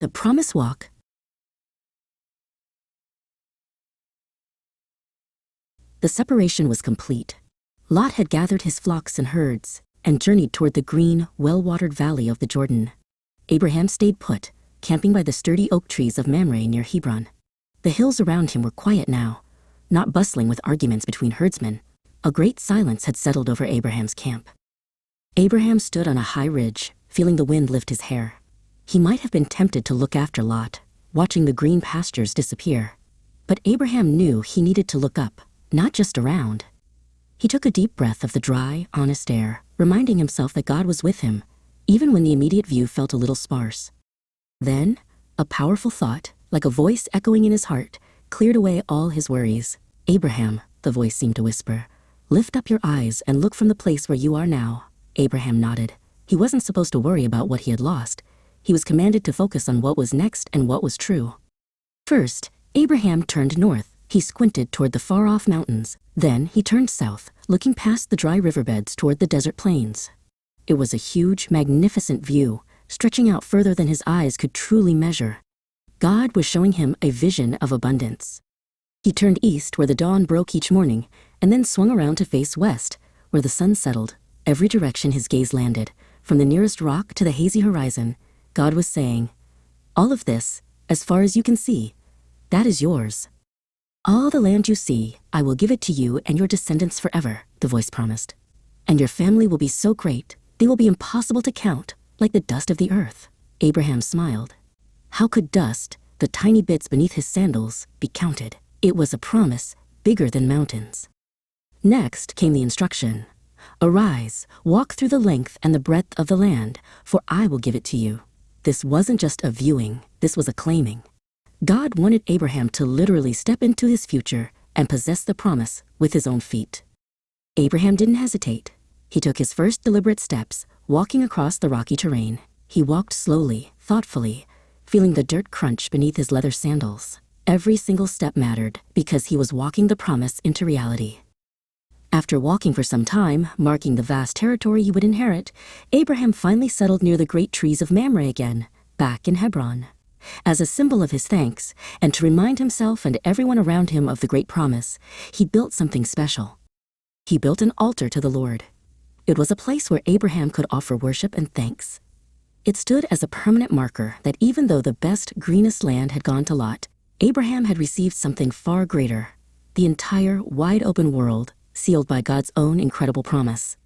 The Promise Walk. The separation was complete. Lot had gathered his flocks and herds and journeyed toward the green, well-watered valley of the Jordan. Abraham stayed put, camping by the sturdy oak trees of Mamre near Hebron. The hills around him were quiet now, not bustling with arguments between herdsmen. A great silence had settled over Abraham's camp. Abraham stood on a high ridge, feeling the wind lift his hair. He might have been tempted to look after Lot, watching the green pastures disappear. But Abraham knew he needed to look up, not just around. He took a deep breath of the dry, honest air, reminding himself that God was with him, even when the immediate view felt a little sparse. Then, a powerful thought, like a voice echoing in his heart, cleared away all his worries. "Abraham," the voice seemed to whisper, "lift up your eyes and look from the place where you are now." Abraham nodded. He wasn't supposed to worry about what he had lost. He was commanded to focus on what was next and what was true. First, Abraham turned north. He squinted toward the far-off mountains. Then he turned south, looking past the dry riverbeds toward the desert plains. It was a huge, magnificent view, stretching out further than his eyes could truly measure. God was showing him a vision of abundance. He turned east where the dawn broke each morning, and then swung around to face west, where the sun settled. Every direction his gaze landed, from the nearest rock to the hazy horizon, God was saying, "All of this, as far as you can see, that is yours. All the land you see, I will give it to you and your descendants forever," the voice promised. "And your family will be so great, they will be impossible to count, like the dust of the earth." Abraham smiled. How could dust, the tiny bits beneath his sandals, be counted? It was a promise bigger than mountains. Next came the instruction. "Arise, walk through the length and the breadth of the land, for I will give it to you." This wasn't just a viewing, this was a claiming. God wanted Abraham to literally step into his future and possess the promise with his own feet. Abraham didn't hesitate. He took his first deliberate steps, walking across the rocky terrain. He walked slowly, thoughtfully, feeling the dirt crunch beneath his leather sandals. Every single step mattered because he was walking the promise into reality. After walking for some time, marking the vast territory he would inherit, Abraham finally settled near the great trees of Mamre again, back in Hebron. As a symbol of his thanks, and to remind himself and everyone around him of the great promise, he built something special. He built an altar to the Lord. It was a place where Abraham could offer worship and thanks. It stood as a permanent marker that even though the best, greenest land had gone to Lot, Abraham had received something far greater, the entire, wide-open world, sealed by God's own incredible promise.